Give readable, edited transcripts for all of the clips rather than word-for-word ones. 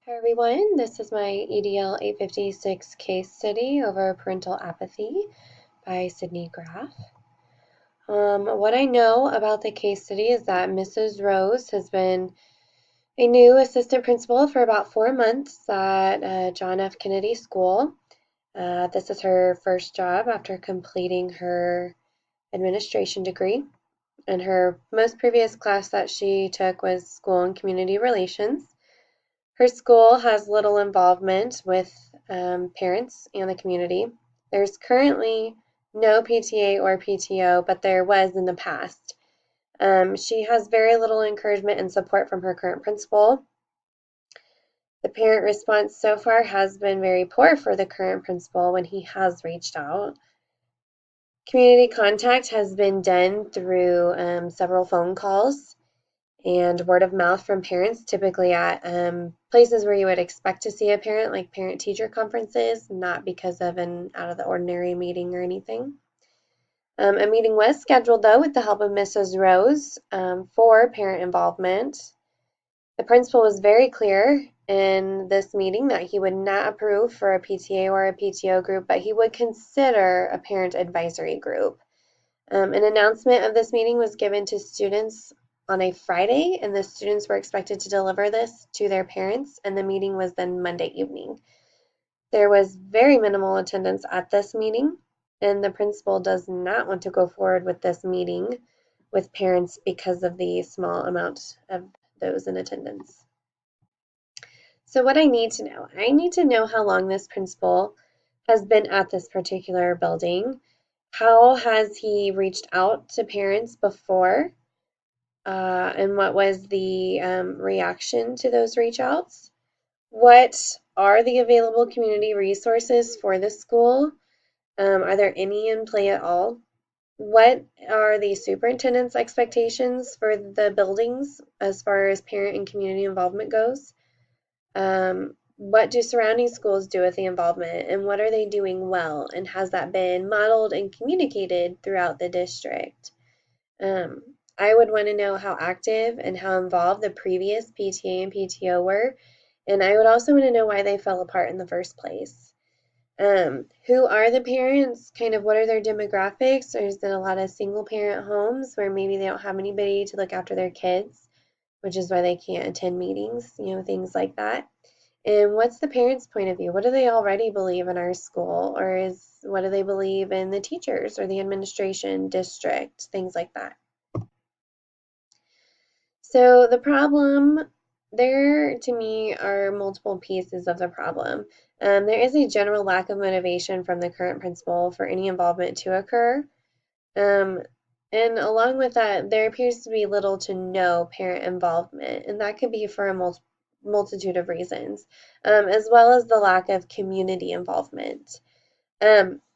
Hi everyone, this is my EDL856 case study over parental apathy by Sydney Graff. What I know about the case study is that Mrs. Rose has been a new assistant principal for about 4 months at John F. Kennedy School. This is her first job after completing her administration degree, and her most previous class that she took was School and Community Relations. Her school has little involvement with parents and the community. There's currently no PTA or PTO, but there was in the past. She has very little encouragement and support from her current principal. The parent response so far has been very poor for the current principal when he has reached out. Community contact has been done through several phone calls and word of mouth from parents, typically at places where you would expect to see a parent, like parent-teacher conferences, not because of an out-of-the-ordinary meeting or anything. A meeting was scheduled, though, with the help of Mrs. Rose for parent involvement. The principal was very clear in this meeting that he would not approve for a PTA or a PTO group, but he would consider a parent advisory group. An announcement of this meeting was given to students on a Friday, and the students were expected to deliver this to their parents, and the meeting was then Monday evening. There was very minimal attendance at this meeting, and the principal does not want to go forward with this meeting with parents because of the small amount of those in attendance. So what I need to know how long this principal has been at this particular building. How has he reached out to parents before? And what was the reaction to those reach outs? What are the available community resources for the school? Are there any in play at all? What are the superintendent's expectations for the buildings as far as parent and community involvement goes? What do surrounding schools do with the involvement, and what are they doing well, and has that been modeled and communicated throughout the district? I would want to know how active and how involved the previous PTA and PTO were, and I would also want to know why they fell apart in the first place. Who are the parents? Kind of what are their demographics? Or is it a lot of single parent homes where maybe they don't have anybody to look after their kids, which is why they can't attend meetings, things like that. And what's the parents' point of view? What do they already believe in our school? Or what do they believe in the teachers or the administration, district, things like that? So the problem there to me are multiple pieces of the problem. There is a general lack of motivation from the current principal for any involvement to occur. Um, and along with that, there appears to be little to no parent involvement, and that could be for a multitude of reasons, as well as the lack of community involvement.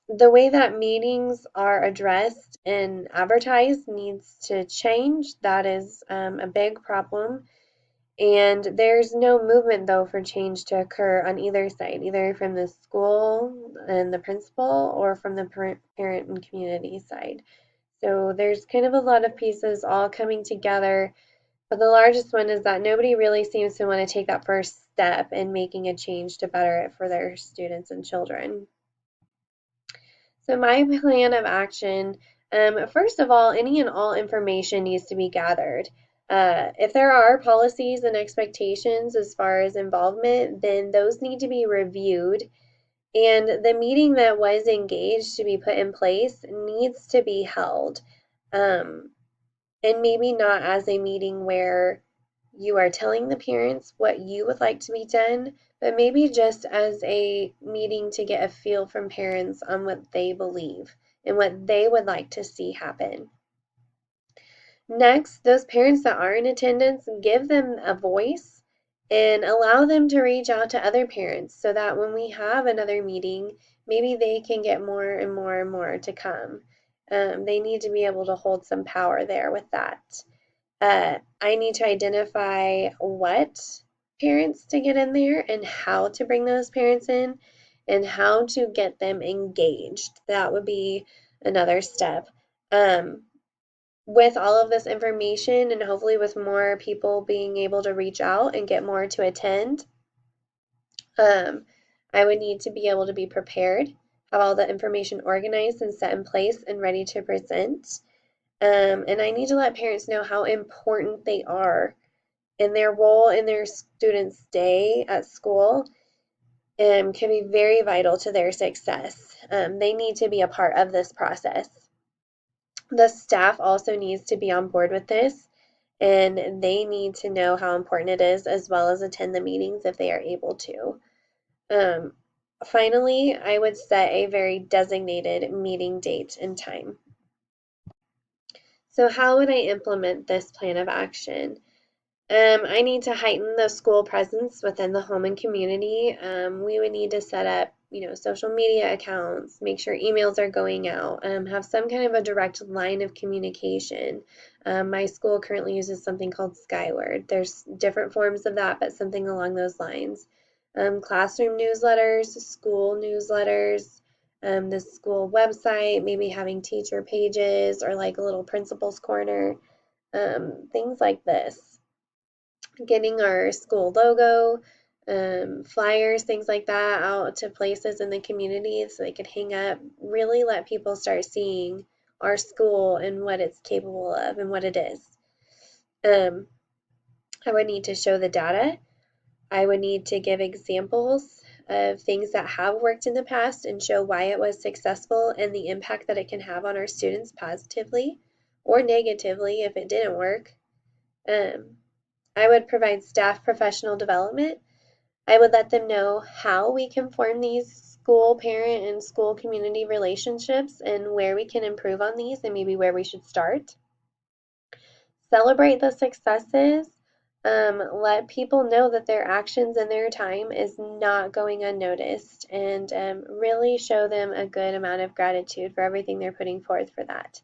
The way that meetings are addressed and advertised needs to change. That is a big problem. And there's no movement, though, for change to occur on either side, either from the school and the principal or from the parent and community side. So there's kind of a lot of pieces all coming together, but the largest one is that nobody really seems to want to take that first step in making a change to better it for their students and children. So my plan of action, first of all, any and all information needs to be gathered. If there are policies and expectations as far as involvement, then those need to be reviewed. And the meeting that was engaged to be put in place needs to be held. Um, and maybe not as a meeting where you are telling the parents what you would like to be done, but maybe just as a meeting to get a feel from parents on what they believe and what they would like to see happen. Next, those parents that are in attendance, give them a voice and allow them to reach out to other parents so that when we have another meeting, maybe they can get more and more and more to come. They need to be able to hold some power there with that. I need to identify what parents to get in there and how to bring those parents in and how to get them engaged. That would be another step. Um, with all of this information and hopefully with more people being able to reach out and get more to attend, Um, I would need to be able to be prepared, have all the information organized and set in place and ready to present. And I need to let parents know how important they are in their role in their students' day at school. Can be very vital to their success. They need to be a part of this process. The staff also needs to be on board with this, and they need to know how important it is as well as attend the meetings if they are able to. Um, Finally, I would set a very designated meeting date and time. So, how would I implement this plan of action? I need to heighten the school presence within the home and community. We would need to set up, social media accounts, make sure emails are going out, have some kind of a direct line of communication. My school currently uses something called Skyward. There's different forms of that, but something along those lines. Classroom newsletters, school newsletters, the school website, maybe having teacher pages or like a little principal's corner, things like this. Getting our school logo, flyers, things like that out to places in the community so they could hang up, really let people start seeing our school and what it's capable of and what it is. I would need to show the data. I would need to give examples of things that have worked in the past and show why it was successful and the impact that it can have on our students positively or negatively if it didn't work. I would provide staff professional development. I would let them know how we can form these school parent and school community relationships and where we can improve on these and maybe where we should start. Celebrate the successes. Let people know that their actions and their time is not going unnoticed, and really show them a good amount of gratitude for everything they're putting forth for that.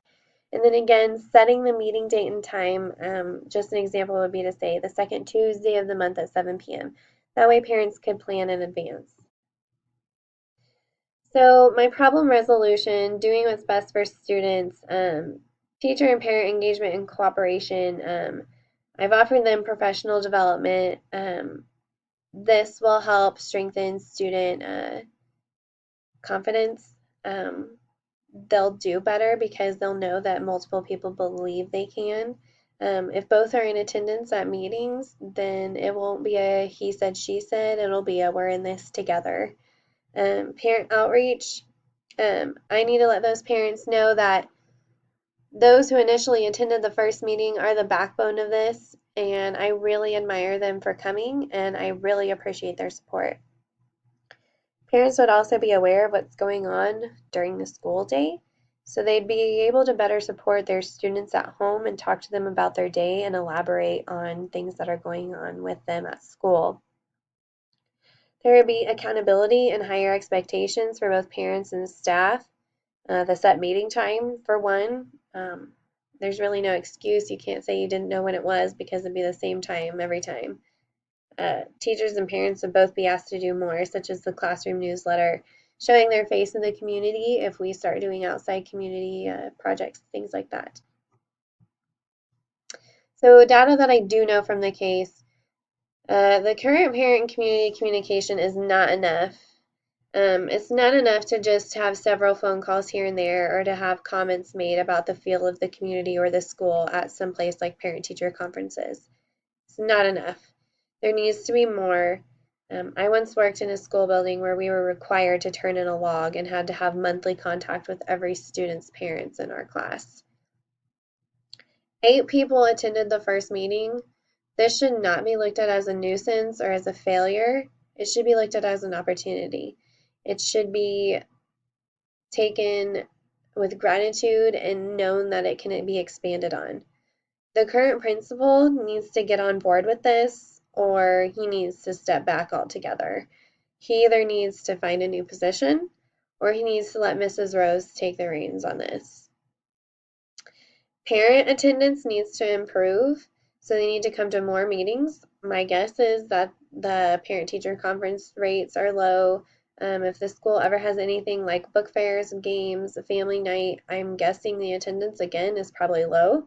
And then again, setting the meeting date and time, just an example would be to say the second Tuesday of the month at 7 p.m. That way parents could plan in advance. So my problem resolution, doing what's best for students, teacher and parent engagement and cooperation. I've offered them professional development. This will help strengthen student confidence. They'll do better because they'll know that multiple people believe they can. If both are in attendance at meetings, then it won't be a he said, she said. It'll be a we're in this together. Parent outreach. I need to let those parents know that those who initially attended the first meeting are the backbone of this, and I really admire them for coming, and I really appreciate their support. Parents would also be aware of what's going on during the school day, so they'd be able to better support their students at home and talk to them about their day and elaborate on things that are going on with them at school. There would be accountability and higher expectations for both parents and staff. The set meeting time, for one. There's really no excuse. You can't say you didn't know when it was because it'd be the same time every time. Teachers and parents would both be asked to do more, such as the classroom newsletter, showing their face in the community if we start doing outside community projects, things like that. So data that I do know from the case, the current parent and community communication is not enough. It's not enough to just have several phone calls here and there or to have comments made about the feel of the community or the school at some place like parent-teacher conferences. It's not enough. There needs to be more. I once worked in a school building where we were required to turn in a log and had to have monthly contact with every student's parents in our class. 8 people attended the first meeting. This should not be looked at as a nuisance or as a failure. It should be looked at as an opportunity. It should be taken with gratitude and known that it can be expanded on. The current principal needs to get on board with this or he needs to step back altogether. He either needs to find a new position or he needs to let Mrs. Rose take the reins on this. Parent attendance needs to improve, so they need to come to more meetings. My guess is that the parent-teacher conference rates are low. If the school ever has anything like book fairs, games, a family night, I'm guessing the attendance again is probably low.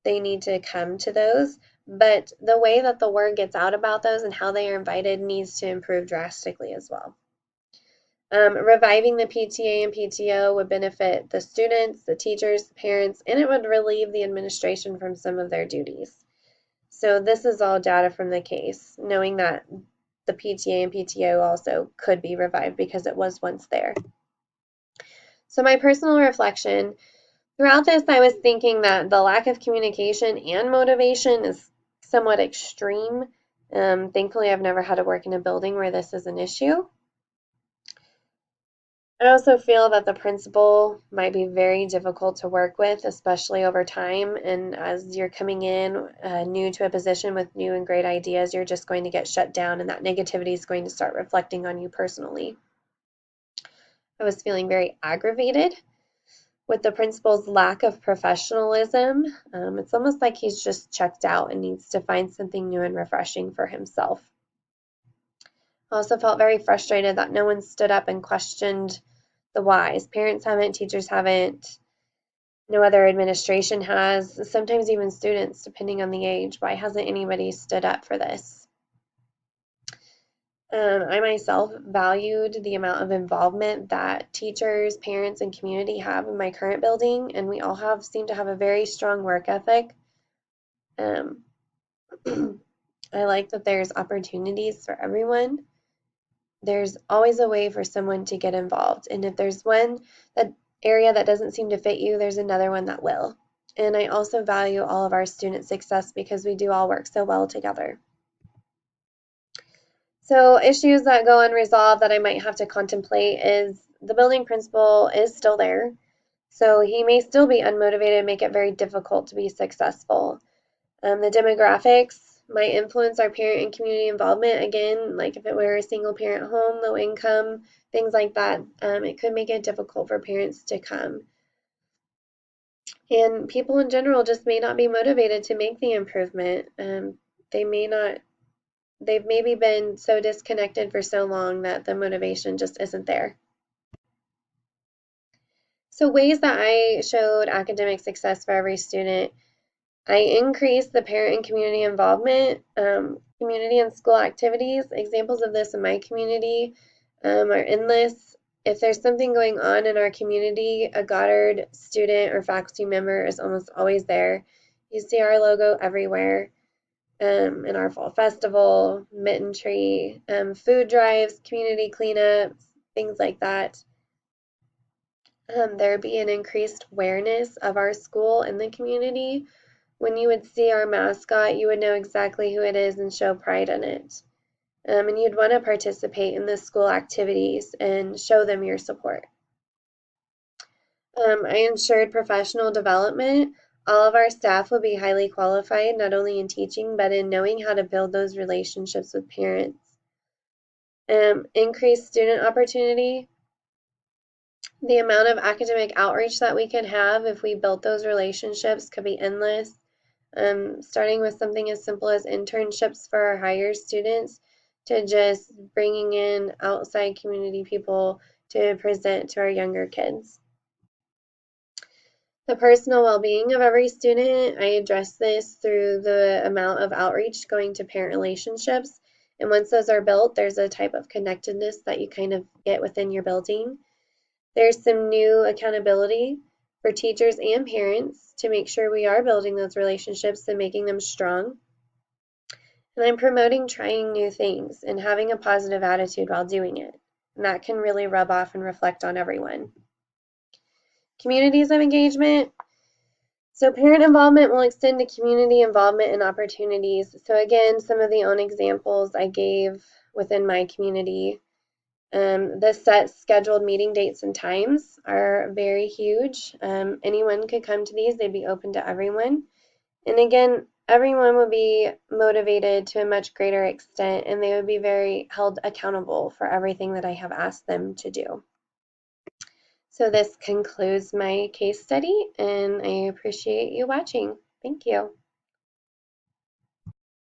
They need to come to those, but the way that the word gets out about those and how they are invited needs to improve drastically as well. Reviving the PTA and PTO would benefit the students, the teachers, the parents, and it would relieve the administration from some of their duties. So this is all data from the case, knowing that the PTA and PTO also could be revived because it was once there. So my personal reflection, throughout this I was thinking that the lack of communication and motivation is somewhat extreme. Thankfully I've never had to work in a building where this is an issue. I also feel that the principal might be very difficult to work with, especially over time. And as you're coming in new to a position with new and great ideas, you're just going to get shut down, and that negativity is going to start reflecting on you personally. I was feeling very aggravated with the principal's lack of professionalism. It's almost like he's just checked out and needs to find something new and refreshing for himself. I also felt very frustrated that no one stood up and questioned the whys. Parents haven't, teachers haven't, no other administration has, sometimes even students, depending on the age. Why hasn't anybody stood up for this? I myself valued the amount of involvement that teachers, parents, and community have in my current building, and we all seem to have a very strong work ethic. Um, I like that there's opportunities for everyone. There's always a way for someone to get involved. And if there's one area that doesn't seem to fit you, there's another one that will. And I also value all of our student success because we do all work so well together. So issues that go unresolved that I might have to contemplate is the building principal is still there. So he may still be unmotivated and make it very difficult to be successful. The demographics might influence our parent and community involvement. Again, like if it were a single parent home, low income, things like that, it could make it difficult for parents to come. And people in general just may not be motivated to make the improvement. They may not, they've maybe been so disconnected for so long that the motivation just isn't there. So ways that I showed academic success for every student, I increased the parent and community involvement, community and school activities. Examples of this in my community are endless. If there's something going on in our community, a Goddard student or faculty member is almost always there. You see our logo everywhere. In our fall festival, mitten tree, food drives, community cleanups, things like that. There'd be an increased awareness of our school in the community. When you would see our mascot, you would know exactly who it is and show pride in it. And you'd want to participate in the school activities and show them your support. I ensured professional development. All of our staff would be highly qualified, not only in teaching, but in knowing how to build those relationships with parents. Increased student opportunity. The amount of academic outreach that we could have if we built those relationships could be endless. Starting with something as simple as internships for our higher students to just bringing in outside community people to present to our younger kids. The personal well-being of every student, I address this through the amount of outreach going to parent relationships. And once those are built, there's a type of connectedness that you kind of get within your building. There's some new accountability for teachers and parents to make sure we are building those relationships and making them strong. And I'm promoting trying new things and having a positive attitude while doing it. And that can really rub off and reflect on everyone. Communities of engagement. So parent involvement will extend to community involvement and opportunities. So again, some of the own examples I gave within my community. The set scheduled meeting dates and times are very huge. Anyone could come to these. They'd be open to everyone. And again, everyone would be motivated to a much greater extent, and they would be very held accountable for everything that I have asked them to do. So this concludes my case study, and I appreciate you watching. Thank you.